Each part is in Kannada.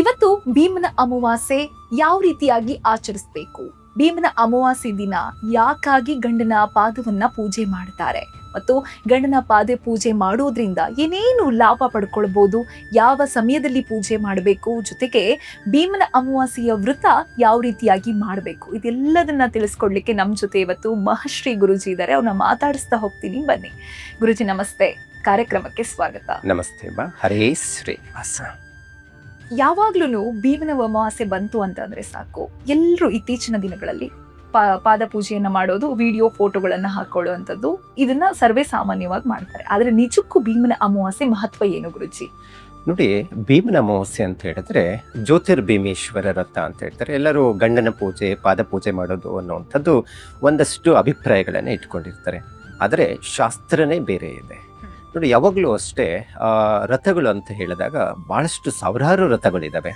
ಇವತ್ತು ಭೀಮನ ಅಮಾವಾಸ್ಯೆ ಯಾವ ರೀತಿಯಾಗಿ ಆಚರಿಸಬೇಕು, ಭೀಮನ ಅಮಾವಾಸ್ಯೆ ದಿನ ಯಾಕಾಗಿ ಗಂಡನ ಪಾದವನ್ನ ಪೂಜೆ ಮಾಡ್ತಾರೆ ಮತ್ತು ಗಂಡನ ಪಾದ ಪೂಜೆ ಮಾಡೋದ್ರಿಂದ ಏನೇನು ಲಾಭ ಪಡ್ಕೊಳ್ಬಹುದು, ಯಾವ ಸಮಯದಲ್ಲಿ ಪೂಜೆ ಮಾಡಬೇಕು, ಜೊತೆಗೆ ಭೀಮನ ಅಮಾವಾಸ್ಯೆಯ ವ್ರತ ಯಾವ ರೀತಿಯಾಗಿ ಮಾಡಬೇಕು, ಇದೆಲ್ಲದನ್ನ ತಿಳಿಸ್ಕೊಡ್ಲಿಕ್ಕೆ ನಮ್ಮ ಜೊತೆ ಇವತ್ತು ಮಹರ್ಷಿ ಗುರುಜಿ ಇದ್ದಾರೆ. ಅವ್ರನ್ನ ಮಾತಾಡಿಸ್ತಾ ಹೋಗ್ತೀನಿ, ಬನ್ನಿ. ಗುರುಜಿ ನಮಸ್ತೆ, ಕಾರ್ಯಕ್ರಮಕ್ಕೆ ಸ್ವಾಗತ. ನಮಸ್ತೆ ಬಾ. ಹರೇ ಶ್ರೀನಿವಾಸ. ಯಾವಾಗ್ಲೂ ಭೀಮನ ಅಮಾವಾಸ್ಯೆ ಬಂತು ಅಂತಂದ್ರೆ ಸಾಕು, ಎಲ್ಲರೂ ಇತ್ತೀಚಿನ ದಿನಗಳಲ್ಲಿ ಪಾದ ಪೂಜೆಯನ್ನ ಮಾಡೋದು, ವಿಡಿಯೋ ಫೋಟೋಗಳನ್ನ ಹಾಕೊಳ್ಳುವಂಥದ್ದು, ಇದನ್ನ ಸರ್ವೇ ಸಾಮಾನ್ಯವಾಗಿ ಮಾಡ್ತಾರೆ. ಆದ್ರೆ ನಿಜಕ್ಕೂ ಭೀಮನ ಅಮಾವಾಸ್ಯೆ ಮಹತ್ವ ಏನು ಗುರುಜಿ? ನೋಡಿ, ಭೀಮನ ಅಮಾವಾಸ್ಯೆ ಅಂತ ಹೇಳಿದ್ರೆ ಜ್ಯೋತಿರ್ಭೀಮೇಶ್ವರ ವ್ರತ ಅಂತ ಹೇಳ್ತಾರೆ. ಎಲ್ಲರೂ ಗಂಡನ ಪೂಜೆ, ಪಾದ ಪೂಜೆ ಮಾಡೋದು ಅನ್ನುವಂಥದ್ದು ಒಂದಷ್ಟು ಅಭಿಪ್ರಾಯಗಳನ್ನ ಇಟ್ಕೊಂಡಿರ್ತಾರೆ. ಆದರೆ ಶಾಸ್ತ್ರನೇ ಬೇರೆ ಇದೆ. ನೋಡಿ, ಯಾವಾಗಲೂ ಅಷ್ಟೇ ರಥಗಳು ಅಂತ ಹೇಳಿದಾಗ ಬಹಳಷ್ಟು ಸಾವಿರಾರು ರಥಗಳಿದ್ದಾವೆ.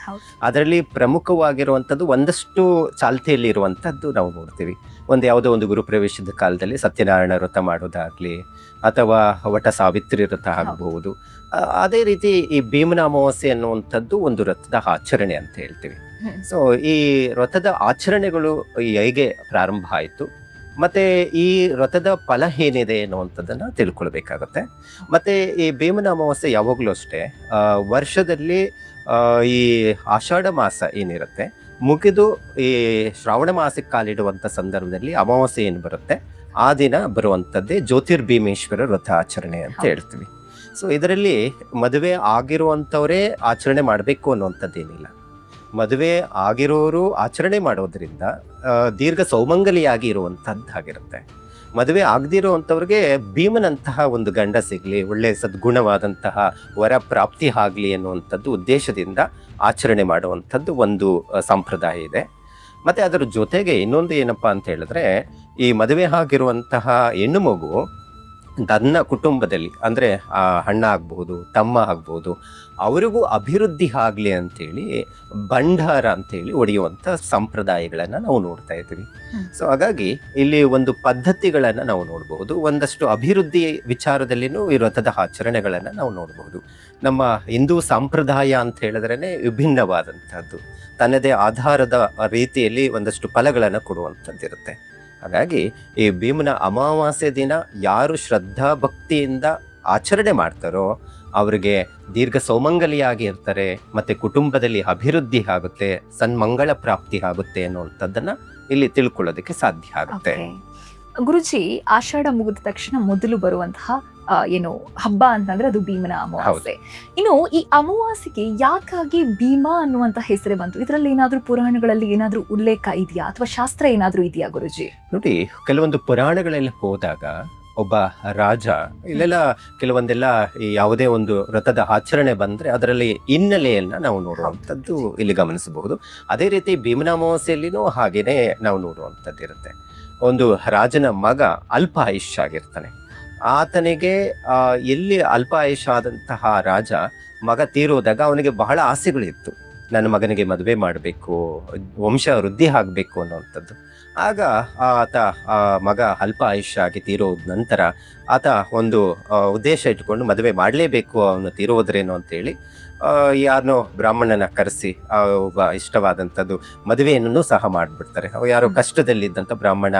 ಅದರಲ್ಲಿ ಪ್ರಮುಖವಾಗಿರುವಂಥದ್ದು ಒಂದಷ್ಟು ಚಾಲ್ತಿಯಲ್ಲಿ ಇರುವಂಥದ್ದು ನಾವು ನೋಡ್ತೀವಿ. ಯಾವುದೋ ಒಂದು ಗುರುಪ್ರವೇಶದ ಕಾಲದಲ್ಲಿ ಸತ್ಯನಾರಾಯಣ ವ್ರತ ಮಾಡೋದಾಗ್ಲಿ, ಅಥವಾ ವಟ ಸಾವಿತ್ರಿ ವ್ರತ ಆಗಬಹುದು. ಅದೇ ರೀತಿ ಈ ಭೀಮನ ಅಮಾವಾಸ್ಯೆ ಅನ್ನುವಂಥದ್ದು ಒಂದು ವ್ರತದ ಆಚರಣೆ ಅಂತ ಹೇಳ್ತೀವಿ. ಸೊ ಈ ವ್ರತದ ಆಚರಣೆಗಳು ಹೇಗೆ ಪ್ರಾರಂಭ ಆಯಿತು, ಮತ್ತೆ ಈ ವ್ರತದ ಫಲ ಏನಿದೆ ಅನ್ನುವಂಥದ್ದನ್ನು ತಿಳ್ಕೊಳ್ಬೇಕಾಗತ್ತೆ. ಮತ್ತೆ ಈ ಭೀಮನ ಅಮಾವಾಸ್ಯೆ ಯಾವಾಗಲೂ ಅಷ್ಟೇ ವರ್ಷದಲ್ಲಿ ಈ ಆಷಾಢ ಮಾಸ ಏನಿರುತ್ತೆ ಮುಗಿದು ಈ ಶ್ರಾವಣ ಮಾಸಕ್ಕೆ ಕಾಲಿಡುವಂಥ ಸಂದರ್ಭದಲ್ಲಿ ಅಮಾವಾಸ್ಯೆ ಏನು ಬರುತ್ತೆ ಆ ದಿನ ಬರುವಂಥದ್ದೇ ಜ್ಯೋತಿರ್ಭೀಮೇಶ್ವರ ವ್ರತ ಆಚರಣೆ ಅಂತ ಹೇಳ್ತೀವಿ. ಸೊ ಇದರಲ್ಲಿ ಮದುವೆ ಆಗಿರುವಂಥವರೇ ಆಚರಣೆ ಮಾಡಬೇಕು ಅನ್ನುವಂಥದ್ದೇನಿಲ್ಲ. ಮದುವೆ ಆಗಿರೋರು ಆಚರಣೆ ಮಾಡೋದ್ರಿಂದ ದೀರ್ಘ ಸೌಮಂಗಲಿಯಾಗಿ ಇರುವಂಥದ್ದಾಗಿರುತ್ತೆ. ಮದುವೆ ಆಗದಿರುವಂಥವ್ರಿಗೆ ಭೀಮನಂತಹ ಒಂದು ಗಂಡ ಸಿಗಲಿ, ಒಳ್ಳೆಯ ಸದ್ಗುಣವಾದಂತಹ ವರ ಪ್ರಾಪ್ತಿ ಆಗಲಿ ಅನ್ನುವಂಥದ್ದು ಉದ್ದೇಶದಿಂದ ಆಚರಣೆ ಮಾಡುವಂಥದ್ದು ಒಂದು ಸಂಪ್ರದಾಯ ಇದೆ. ಮತ್ತು ಅದರ ಜೊತೆಗೆ ಇನ್ನೊಂದು ಏನಪ್ಪ ಅಂತ ಹೇಳಿದ್ರೆ, ಈ ಮದುವೆ ಆಗಿರುವಂತಹ ಹೆಣ್ಣು ಮಗು ತನ್ನ ಕುಟುಂಬದಲ್ಲಿ ಅಂದರೆ ಅಣ್ಣ ಆಗ್ಬೋದು, ತಮ್ಮ ಆಗ್ಬೋದು, ಅವರಿಗೂ ಅಭಿವೃದ್ಧಿ ಆಗಲಿ ಅಂತೇಳಿ ಭಂಡಾರ ಅಂತೇಳಿ ಒಡೆಯುವಂಥ ಸಂಪ್ರದಾಯಗಳನ್ನು ನಾವು ನೋಡ್ತಾ ಇದ್ದೀವಿ. ಸೊ ಹಾಗಾಗಿ ಇಲ್ಲಿ ಒಂದು ಪದ್ಧತಿಗಳನ್ನು ನಾವು ನೋಡಬಹುದು. ಒಂದಷ್ಟು ಅಭಿವೃದ್ಧಿ ವಿಚಾರದಲ್ಲಿನೂ ಈ ವ್ರತದ ಆಚರಣೆಗಳನ್ನು ನಾವು ನೋಡಬಹುದು. ನಮ್ಮ ಹಿಂದೂ ಸಂಪ್ರದಾಯ ಅಂತ ಹೇಳಿದ್ರೇ ವಿಭಿನ್ನವಾದಂಥದ್ದು, ತನ್ನದೇ ಆಧಾರದ ರೀತಿಯಲ್ಲಿ ಒಂದಷ್ಟು ಫಲಗಳನ್ನು ಕೊಡುವಂಥದ್ದಿರುತ್ತೆ. ಹಾಗಾಗಿ ಈ ಭೀಮನ ಅಮಾವಾಸ್ಯೆ ದಿನ ಯಾರು ಶ್ರದ್ಧಾ ಭಕ್ತಿಯಿಂದ ಆಚರಣೆ ಮಾಡ್ತಾರೋ ಅವರಿಗೆ ದೀರ್ಘ ಸೌಮಂಗಲಿಯಾಗಿ ಇರ್ತಾರೆ, ಮತ್ತೆ ಕುಟುಂಬದಲ್ಲಿ ಅಭಿವೃದ್ಧಿ ಆಗುತ್ತೆ, ಸನ್ಮಂಗಳ ಪ್ರಾಪ್ತಿ ಆಗುತ್ತೆ ಅನ್ನುವಂಥದ್ದನ್ನ ಇಲ್ಲಿ ತಿಳ್ಕೊಳ್ಳೋದಕ್ಕೆ ಸಾಧ್ಯ ಆಗುತ್ತೆ. ಗುರುಜಿ, ಆಷಾಢ ಮುಗಿದ ತಕ್ಷಣ ಮೊದಲು ಬರುವಂತಹ ಏನು ಹಬ್ಬ ಅಂತಂದ್ರೆ ಅದು ಭೀಮನ ಅಮಾವಾಸ್ಯೆ. ಇನ್ನು ಈ ಅಮಾವಾಸ್ಯೆಗೆ ಯಾಕಾಗಿ ಭೀಮ ಅನ್ನುವಂತ ಹೆಸರೇ ಬಂತು? ಇದರಲ್ಲಿ ಏನಾದ್ರೂ ಪುರಾಣಗಳಲ್ಲಿ ಏನಾದ್ರೂ ಉಲ್ಲೇಖ ಇದೆಯಾ ಅಥವಾ ಶಾಸ್ತ್ರ ಏನಾದ್ರೂ ಇದೆಯಾ ಗುರುಜಿ? ನೋಡಿ, ಕೆಲವೊಂದು ಪುರಾಣಗಳಲ್ಲಿ ಹೋದಾಗ ಒಬ್ಬ ರಾಜ ಇಲ್ಲೆಲ್ಲ ಕೆಲವೊಂದೆಲ್ಲ ಯಾವುದೇ ಒಂದು ವ್ರತದ ಆಚರಣೆ ಬಂದ್ರೆ ಅದರಲ್ಲಿ ಹಿನ್ನೆಲೆಯನ್ನ ನಾವು ನೋಡುವಂಥದ್ದು ಇಲ್ಲಿ ಗಮನಿಸಬಹುದು. ಅದೇ ರೀತಿ ಭೀಮನ ಅಮಾವಾಸ್ಯೆಯಲ್ಲಿನೂ ಹಾಗೇನೆ ನಾವು ನೋಡುವಂಥದ್ದು ಇರುತ್ತೆ. ಒಂದು ರಾಜನ ಮಗ ಅಲ್ಪ ಆಯುಷ್ಯ ಆಗಿರ್ತಾನೆ. ಆತನಿಗೆ ಎಲ್ಲಿ ಅಲ್ಪ ಆಯುಷ್ಯ ಆದಂತಹ ರಾಜ ಮಗ ತೀರೋದಾಗ ಅವನಿಗೆ ಬಹಳ ಆಸೆಗಳಿತ್ತು. ನನ್ನ ಮಗನಿಗೆ ಮದುವೆ ಮಾಡಬೇಕು, ವಂಶ ವೃದ್ಧಿ ಆಗಬೇಕು ಅನ್ನುವಂಥದ್ದು. ಆಗ ಆತ ಮಗ ಅಲ್ಪ ಆಯುಷ್ಯ ಆಗಿ ತೀರೋದ ನಂತರ ಆತ ಒಂದು ಉದ್ದೇಶ ಇಟ್ಕೊಂಡು ಮದುವೆ ಮಾಡಲೇಬೇಕು ಅವನು ತೀರೋದ್ರೇನು ಅಂತೇಳಿ ಯಾರನ್ನೋ ಬ್ರಾಹ್ಮಣನ ಕರೆಸಿ ಒಬ್ಬ ಇಷ್ಟವಾದಂಥದ್ದು ಮದುವೆಯನ್ನು ಸಹ ಮಾಡಿಬಿಡ್ತಾರೆ. ಯಾರೋ ಕಷ್ಟದಲ್ಲಿದ್ದಂಥ ಬ್ರಾಹ್ಮಣ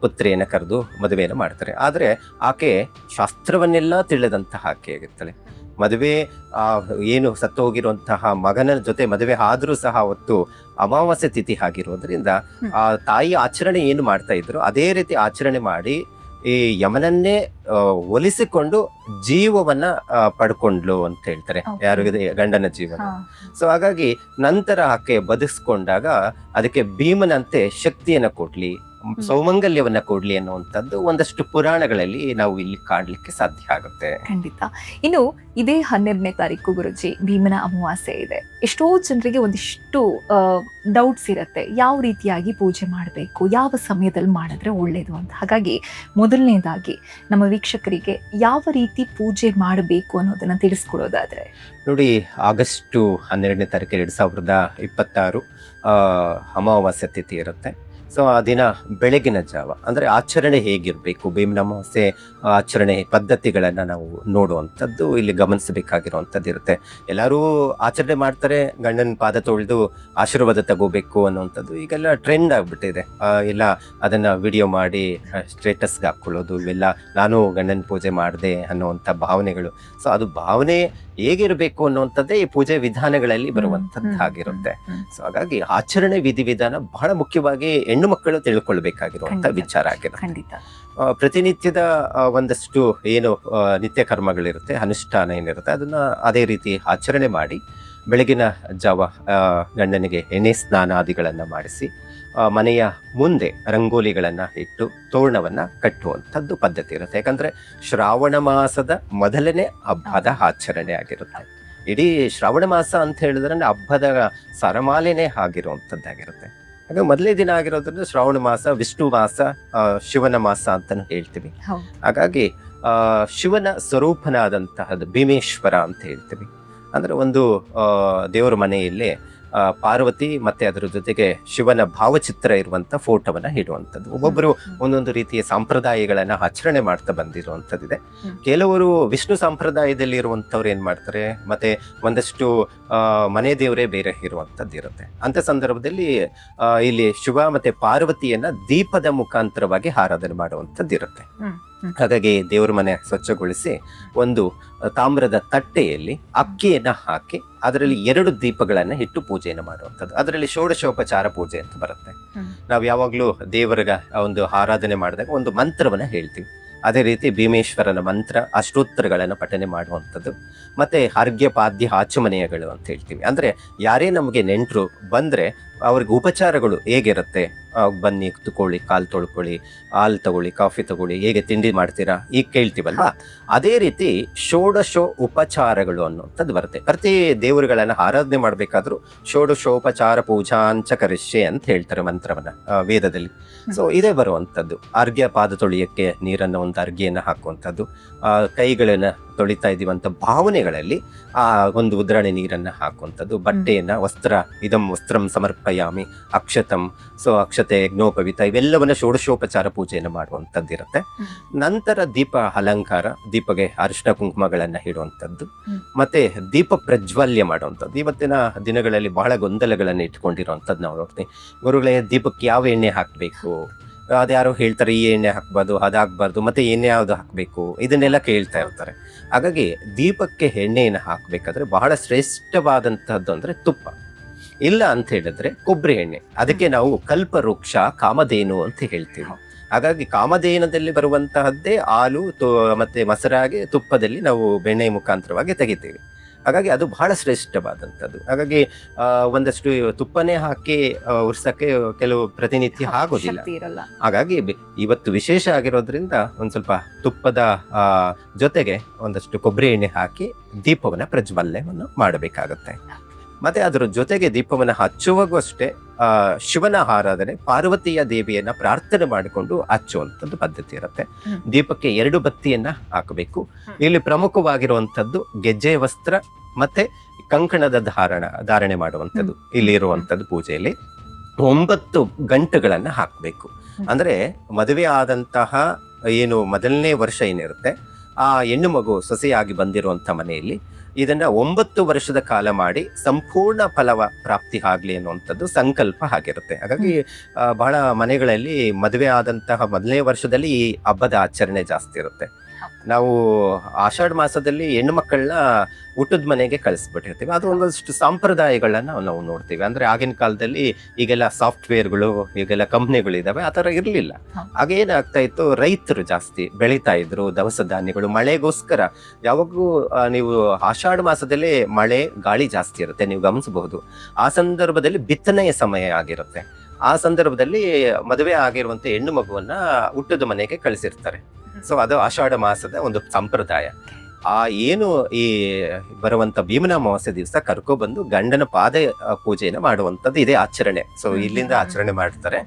ಪುತ್ರಿಯನ್ನು ಕರೆದು ಮದುವೆಯನ್ನು ಮಾಡ್ತಾರೆ. ಆದರೆ ಆಕೆ ಶಾಸ್ತ್ರವನ್ನೆಲ್ಲ ತಿಳಿದಂತಹ ಆಕೆ ಆಗಿರ್ತಾಳೆ. ಮದುವೆ ಏನು ಸತ್ತು ಹೋಗಿರುವಂತಹ ಮಗನ ಜೊತೆ ಮದುವೆ ಆದ್ರೂ ಸಹ ಅವತ್ತು ಅಮಾವಾಸ್ಯೆ ತಿಥಿ ಆಗಿರೋದ್ರಿಂದ ಆ ತಾಯಿ ಆಚರಣೆ ಏನು ಮಾಡ್ತಾ ಇದ್ರು ಅದೇ ರೀತಿ ಆಚರಣೆ ಮಾಡಿ ಈ ಯಮನನ್ನೇ ಒಲಿಸಿಕೊಂಡು ಜೀವವನ್ನ ಪಡ್ಕೊಂಡ್ಲು ಅಂತ ಹೇಳ್ತಾರೆ, ಯಾರಿಗೆ ಗಂಡನ ಜೀವನ. ಸೊ ಹಾಗಾಗಿ ನಂತರ ಆಕೆ ಬದುಕಿಸ್ಕೊಂಡಾಗ ಅದಕ್ಕೆ ಭೀಮನಂತೆ ಶಕ್ತಿಯನ್ನ ಕೊಡ್ಲಿ, ಸೌಮಂಗಲ್ಯವನ್ನ ಕೊಡ್ಲಿ ಅನ್ನುವಂಥದ್ದು ಒಂದಷ್ಟು ಪುರಾಣಗಳಲ್ಲಿ ನಾವು ಇಲ್ಲಿ ಕಾಣಲಿಕ್ಕೆ ಸಾಧ್ಯ ಆಗುತ್ತೆ. ಖಂಡಿತ. ಇನ್ನು ಇದೇ 12ನೇ ತಾರೀಕು ಗುರುಜಿ ಭೀಮನ ಅಮಾವಾಸ್ಯೆ ಇದೆ. ಎಷ್ಟೋ ಜನರಿಗೆ ಒಂದಿಷ್ಟು ಡೌಟ್ಸ್ ಇರುತ್ತೆ, ಯಾವ ರೀತಿಯಾಗಿ ಪೂಜೆ ಮಾಡಬೇಕು, ಯಾವ ಸಮಯದಲ್ಲಿ ಮಾಡಿದ್ರೆ ಒಳ್ಳೇದು ಅಂತ. ಹಾಗಾಗಿ ಮೊದಲನೇದಾಗಿ ನಮ್ಮ ವೀಕ್ಷಕರಿಗೆ ಯಾವ ರೀತಿ ಪೂಜೆ ಮಾಡಬೇಕು ಅನ್ನೋದನ್ನ ತಿಳಿಸ್ಕೊಡೋದಾದ್ರೆ, ನೋಡಿ, ಆಗಸ್ಟ್ 12ನೇ ತಾರೀಕು 2026 ಅಮಾವಾಸ್ಯೆ ತಿಥಿ ಇರುತ್ತೆ. ಸೊ ಆ ದಿನ ಬೆಳಗಿನ ಜಾವ ಅಂದ್ರೆ ಆಚರಣೆ ಹೇಗಿರಬೇಕು, ಭೀಮನ ಅಮಾವಾಸ್ಯೆ ಆಚರಣೆ ಪದ್ಧತಿಗಳನ್ನ ನಾವು ನೋಡುವಂಥದ್ದು ಇಲ್ಲಿ ಗಮನಿಸಬೇಕಾಗಿರುವಂಥದ್ದು ಇರುತ್ತೆ. ಎಲ್ಲರೂ ಆಚರಣೆ ಮಾಡ್ತಾರೆ, ಗಂಡನ ಪಾದ ತೊಳೆದು ಆಶೀರ್ವಾದ ತಗೋಬೇಕು ಅನ್ನುವಂಥದ್ದು ಈಗೆಲ್ಲ ಟ್ರೆಂಡ್ ಆಗ್ಬಿಟ್ಟಿದೆ. ಎಲ್ಲ ಅದನ್ನ ವಿಡಿಯೋ ಮಾಡಿ ಸ್ಟೇಟಸ್ಗೆ ಹಾಕೊಳ್ಳೋದು, ಇವೆಲ್ಲ ನಾನು ಗಂಡನ ಪೂಜೆ ಮಾಡಿದೆ ಅನ್ನುವಂಥ ಭಾವನೆಗಳು. ಸೊ ಅದು ಭಾವನೆ ಹೇಗಿರಬೇಕು ಅನ್ನುವಂಥದ್ದೇ ಈ ಪೂಜೆ ವಿಧಾನಗಳಲ್ಲಿ ಬರುವಂತದ್ದಾಗಿರುತ್ತೆ. ಸೊ ಹಾಗಾಗಿ ಆಚರಣೆ ವಿಧಿವಿಧಾನ ಬಹಳ ಮುಖ್ಯವಾಗಿ ಹೆಣ್ಣು ಮಕ್ಕಳು ತಿಳ್ಕೊಳ್ಬೇಕಾಗಿರುವಂತ ವಿಚಾರ ಆಗಿರುತ್ತೆ. ಖಂಡಿತ. ಪ್ರತಿನಿತ್ಯದ ಒಂದಷ್ಟು ಏನು ನಿತ್ಯ ಕರ್ಮಗಳಿರುತ್ತೆ, ಅನುಷ್ಠಾನ ಏನಿರುತ್ತೆ, ಅದನ್ನ ಅದೇ ರೀತಿ ಆಚರಣೆ ಮಾಡಿ ಬೆಳಗಿನ ಜಾವ ಗಂಡನಿಗೆ ಎಣ್ಣೆ ಸ್ನಾನಾದಿಗಳನ್ನ ಮಾಡಿಸಿ ಮನೆಯ ಮುಂದೆ ರಂಗೋಲಿಗಳನ್ನ ಇಟ್ಟು ತೋರಣವನ್ನ ಕಟ್ಟುವಂಥದ್ದು ಪದ್ಧತಿ ಇರುತ್ತೆ. ಯಾಕಂದ್ರೆ ಶ್ರಾವಣ ಮಾಸದ ಮೊದಲನೇ ಹಬ್ಬದ ಆಚರಣೆ ಆಗಿರುತ್ತೆ. ಇಡೀ ಶ್ರಾವಣ ಮಾಸ ಅಂತ ಹೇಳಿದ್ರೆ ಹಬ್ಬದ ಸರಮಾಲೆನೇ ಆಗಿರುವಂಥದ್ದಾಗಿರುತ್ತೆ. ಹಾಗೆ ಮೊದಲೇ ದಿನ ಆಗಿರೋದ್ರಿಂದ ಶ್ರಾವಣ ಮಾಸ, ವಿಷ್ಣು ಮಾಸ, ಶಿವನ ಮಾಸ ಅಂತಾನು ಹೇಳ್ತೀವಿ. ಹಾಗಾಗಿ ಶಿವನ ಸ್ವರೂಪನಾದಂತಹದ್ದು ಭೀಮೇಶ್ವರ ಅಂತ ಹೇಳ್ತೀವಿ. ಅಂದ್ರೆ ಒಂದು ದೇವರ ಮನೆಯಲ್ಲಿ ಪಾರ್ವತಿ ಮತ್ತೆ ಅದರ ಜೊತೆಗೆ ಶಿವನ ಭಾವಚಿತ್ರ ಇರುವಂತ ಫೋಟೋವನ್ನ ಇಡುವಂಥದ್ದು. ಒಬ್ಬೊಬ್ಬರು ಒಂದೊಂದು ರೀತಿಯ ಸಂಪ್ರದಾಯಗಳನ್ನ ಆಚರಣೆ ಮಾಡ್ತಾ ಬಂದಿರುವಂಥದ್ದಿದೆ. ಕೆಲವರು ವಿಷ್ಣು ಸಂಪ್ರದಾಯದಲ್ಲಿ ಇರುವಂತವ್ರು ಏನ್ ಮಾಡ್ತಾರೆ, ಮತ್ತೆ ಒಂದಷ್ಟು ಮನೆ ದೇವರೇ ಬೇರೆ ಇರುವಂತದ್ದು ಇರುತ್ತೆ. ಅಂತ ಸಂದರ್ಭದಲ್ಲಿ ಇಲ್ಲಿ ಶಿವ ಮತ್ತೆ ಪಾರ್ವತಿಯನ್ನ ದೀಪದ ಮುಖಾಂತರವಾಗಿ ಆರಾಧನೆ ಮಾಡುವಂಥದ್ದು ಇರುತ್ತೆ. ಹಾಗಾಗಿ ದೇವರ ಮನೆ ಸ್ವಚ್ಛಗೊಳಿಸಿ ಒಂದು ತಾಮ್ರದ ತಟ್ಟೆಯಲ್ಲಿ ಅಕ್ಕಿಯನ್ನ ಹಾಕಿ ಅದರಲ್ಲಿ 2 ದೀಪಗಳನ್ನ ಇಟ್ಟು ಪೂಜೆಯನ್ನು ಮಾಡುವಂಥದ್ದು. ಅದರಲ್ಲಿ ಷೋಡಶೋಪಚಾರ ಪೂಜೆ ಅಂತ ಬರುತ್ತೆ. ನಾವು ಯಾವಾಗ್ಲೂ ದೇವರಿಗೆ ಒಂದು ಆರಾಧನೆ ಮಾಡಿದಾಗ ಒಂದು ಮಂತ್ರವನ್ನ ಹೇಳ್ತೀವಿ. ಅದೇ ರೀತಿ ಭೀಮೇಶ್ವರನ ಮಂತ್ರ, ಅಷ್ಟೋತ್ತರಗಳನ್ನು ಪಠನೆ ಮಾಡುವಂಥದ್ದು. ಮತ್ತೆ ಅರ್ಘ್ಯ ಪಾದ್ಯ ಆಚಮನೆಯಗಳು ಅಂತ ಹೇಳ್ತೀವಿ. ಅಂದ್ರೆ ಯಾರೇ ನಮಗೆ ನೆಂಟರು ಬಂದ್ರೆ ಅವ್ರಿಗೆ ಉಪಚಾರಗಳು ಹೇಗಿರುತ್ತೆ, ಬನ್ನಿ ಕುತ್ಕೊಳ್ಳಿ, ಕಾಲು ತೊಳ್ಕೊಳ್ಳಿ, ಹಾಲು ತಗೊಳ್ಳಿ, ಕಾಫಿ ತಗೊಳ್ಳಿ, ಹೇಗೆ ತಿಂಡಿ ಮಾಡ್ತೀರಾ ಈಗ ಕೇಳ್ತೀವಲ್ವಾ, ಅದೇ ರೀತಿ ಷೋಡಶೋ ಉಪಚಾರಗಳು ಅನ್ನುವಂಥದ್ದು ಬರುತ್ತೆ. ಪ್ರತಿ ದೇವರುಗಳನ್ನ ಆರಾಧನೆ ಮಾಡ್ಬೇಕಾದ್ರೂ ಷೋಡಶೋಪಚಾರ ಪೂಜಾಂಚ ಕರಿಷ್ಯೆ ಅಂತ ಹೇಳ್ತಾರೆ ಮಂತ್ರವನ್ನ ವೇದದಲ್ಲಿ. ಸೊ ಇದೇ ಬರುವಂಥದ್ದು. ಅರ್ಘ್ಯ ಪಾದ ತೊಳಿಯಕ್ಕೆ ನೀರನ್ನ ಒಂದು ಅರ್ಘ್ಯೆಯನ್ನ ಹಾಕುವಂಥದ್ದು, ಕೈಗಳನ್ನ ತೊಳಿತಾ ಇದೀವಂತ ಭಾವನೆಗಳಲ್ಲಿ ಆ ಒಂದು ಉದ್ರಾಣೆ ನೀರನ್ನ ಹಾಕುವಂಥದ್ದು, ಬಟ್ಟೆಯನ್ನ ಇದಂ ವಸ್ತ್ರಂ ಸಮರ್ಪಯಾಮಿ, ಅಕ್ಷತಂ, ಸೊ ಅಕ್ಷತೆ, ಯಜ್ಞೋಪವಿತ, ಇವೆಲ್ಲವನ್ನ ಷೋಡಶೋಪಚಾರ ಪೂಜೆಯನ್ನು ಮಾಡುವಂಥದ್ದಿರುತ್ತೆ. ನಂತರ ದೀಪ ಅಲಂಕಾರ, ದೀಪಗೆ ಅರಿಶಿನ ಕುಂಕುಮಗಳನ್ನ ಇಡುವಂಥದ್ದು, ಮತ್ತೆ ದೀಪ ಪ್ರಜ್ವಲ್ಯ ಮಾಡುವಂಥದ್ದು. ಇವತ್ತಿನ ದಿನಗಳಲ್ಲಿ ಬಹಳ ಗೊಂದಲಗಳನ್ನ ಇಟ್ಕೊಂಡಿರುವಂಥದ್ದು ನಾವು ನೋಡ್ತೀವಿ. ಗುರುಗಳೇ, ದೀಪಕ್ಕೆ ಯಾವ ಎಣ್ಣೆ ಹಾಕ್ಬೇಕು, ಅದ್ಯಾರೋ ಹೇಳ್ತಾರೆ ಈ ಎಣ್ಣೆ ಹಾಕ್ಬಾರ್ದು, ಅದಾಗಬಾರ್ದು, ಮತ್ತೆ ಎಣ್ಣೆ ಯಾವ್ದು ಹಾಕ್ಬೇಕು, ಇದನ್ನೆಲ್ಲ ಕೇಳ್ತಾ ಇರ್ತಾರೆ. ಹಾಗಾಗಿ ದೀಪಕ್ಕೆ ಎಣ್ಣೆಯನ್ನು ಹಾಕ್ಬೇಕಾದ್ರೆ ಬಹಳ ಶ್ರೇಷ್ಠವಾದಂತಹದ್ದು ಅಂದ್ರೆ ತುಪ್ಪ, ಇಲ್ಲ ಅಂತ ಹೇಳಿದ್ರೆ ಕೊಬ್ಬರಿ ಎಣ್ಣೆ. ಅದಕ್ಕೆ ನಾವು ಕಲ್ಪವೃಕ್ಷ ಕಾಮಧೇನು ಅಂತ ಹೇಳ್ತೀವಿ. ಹಾಗಾಗಿ ಕಾಮಧೇನದಲ್ಲಿ ಬರುವಂತಹದ್ದೇ ಹಾಲು ಮತ್ತೆ ಮೊಸರಾಗಿ ತುಪ್ಪದಲ್ಲಿ ನಾವು ಬೆಣ್ಣೆ ಮುಖಾಂತರವಾಗಿ ತೆಗಿತೀವಿ. ಹಾಗಾಗಿ ಅದು ಬಹಳ ಶ್ರೇಷ್ಠವಾದಂಥದ್ದು. ಹಾಗಾಗಿ ಒಂದಷ್ಟು ತುಪ್ಪನೇ ಹಾಕಿ ಉರ್ಸಕ್ಕೆ ಕೆಲವು ಪ್ರತಿನಿತ್ಯ ಆಗೋದಿಲ್ಲ. ಹಾಗಾಗಿ ಇವತ್ತು ವಿಶೇಷ ಆಗಿರೋದ್ರಿಂದ ಒಂದ್ ಸ್ವಲ್ಪ ತುಪ್ಪದ ಜೊತೆಗೆ ಒಂದಷ್ಟು ಕೊಬ್ಬರಿ ಎಣ್ಣೆ ಹಾಕಿ ದೀಪವನ್ನ ಪ್ರಜ್ವಲ್ಯವನ್ನು ಮಾಡಬೇಕಾಗತ್ತೆ. ಮತ್ತೆ ಅದರ ಜೊತೆಗೆ ದೀಪವನ್ನ ಹಚ್ಚುವಾಗೂ ಅಷ್ಟೇ ಶಿವನ ಆರಾಧನೆ, ಪಾರ್ವತಿಯ ದೇವಿಯನ್ನ ಪ್ರಾರ್ಥನೆ ಮಾಡಿಕೊಂಡು ಹಚ್ಚುವಂಥದ್ದು ಪದ್ಧತಿ ಇರುತ್ತೆ. ದೀಪಕ್ಕೆ 2 ಬತ್ತಿಯನ್ನ ಹಾಕಬೇಕು. ಇಲ್ಲಿ ಪ್ರಮುಖವಾಗಿರುವಂತದ್ದು ಗೆಜ್ಜೆ ವಸ್ತ್ರ ಮತ್ತೆ ಕಂಕಣದ ಧಾರಣೆ ಮಾಡುವಂಥದ್ದು ಇಲ್ಲಿ ಇರುವಂತದ್ದು. ಪೂಜೆಯಲ್ಲಿ 9 ಗಂಟುಗಳನ್ನ ಹಾಕಬೇಕು. ಅಂದ್ರೆ ಮದುವೆ ಆದಂತಹ ಏನು ಮೊದಲನೇ ವರ್ಷ ಏನಿರುತ್ತೆ, ಆ ಹೆಣ್ಣು ಮಗು ಸೊಸೆಯಾಗಿ ಬಂದಿರುವಂತ ಮನೆಯಲ್ಲಿ ಇದನ್ನ 9 ವರ್ಷದ ಕಾಲ ಮಾಡಿ ಸಂಪೂರ್ಣ ಫಲವ ಪ್ರಾಪ್ತಿ ಆಗ್ಲಿ ಅನ್ನುವಂಥದ್ದು ಸಂಕಲ್ಪ ಆಗಿರುತ್ತೆ. ಹಾಗಾಗಿ ಬಹಳ ಮನೆಗಳಲ್ಲಿ ಮದುವೆ ಆದಂತಹ ಮೊದಲನೇ ವರ್ಷದಲ್ಲಿ ಈ ಹಬ್ಬದ ಆಚರಣೆ ಜಾಸ್ತಿ ಇರುತ್ತೆ. ನಾವು ಆಷಾಢ ಮಾಸದಲ್ಲಿ ಹೆಣ್ಣು ಮಕ್ಕಳನ್ನ ಊಟದ ಮನೆಗೆ ಕಳಿಸ್ಬಿಟ್ಟಿರ್ತೀವಿ. ಅದು ಒಂದಷ್ಟು ಸಂಪ್ರದಾಯಗಳನ್ನ ನಾವು ನೋಡ್ತೀವಿ. ಅಂದ್ರೆ ಆಗಿನ ಕಾಲದಲ್ಲಿ ಈಗೆಲ್ಲ ಸಾಫ್ಟ್ವೇರ್ಗಳು, ಈಗೆಲ್ಲ ಕಂಪ್ನಿಗಳು ಇದಾವೆ, ಆ ತರ ಇರ್ಲಿಲ್ಲ. ಆಗ ಏನಾಗ್ತಾ ಇತ್ತು, ರೈತರು ಜಾಸ್ತಿ ಬೆಳೀತಾ ಇದ್ರು ದವಸ ಧಾನ್ಯಗಳು. ಮಳೆಗೋಸ್ಕರ ಯಾವಾಗೂ ನೀವು ಆಷಾಢ ಮಾಸದಲ್ಲಿ ಮಳೆ ಗಾಳಿ ಜಾಸ್ತಿ ಇರುತ್ತೆ, ನೀವು ಗಮನಿಸಬಹುದು. ಆ ಸಂದರ್ಭದಲ್ಲಿ ಬಿತ್ತನೆಯ ಸಮಯ ಆಗಿರುತ್ತೆ. ಆ ಸಂದರ್ಭದಲ್ಲಿ ಮದುವೆ ಆಗಿರುವಂತ ಹೆಣ್ಣು ಮಗುವನ್ನ ಹುಟ್ಟದ ಮನೆಗೆ ಕಳಿಸಿರ್ತಾರೆ. ಸೊ ಅದು ಆಷಾಢ ಮಾಸದ ಒಂದು ಸಂಪ್ರದಾಯ. ಏನು ಈ ಬರುವಂತ ಭೀಮನ ಅಮಾವಾಸ್ಯೆ ದಿವಸ ಕರ್ಕೊಬಂದು ಗಂಡನ ಪಾದ ಪೂಜೆಯನ್ನು ಮಾಡುವಂತದ್ದು ಇದೇ ಆಚರಣೆ. ಸೊ ಇಲ್ಲಿಂದ ಆಚರಣೆ ಮಾಡ್ತಾರೆ.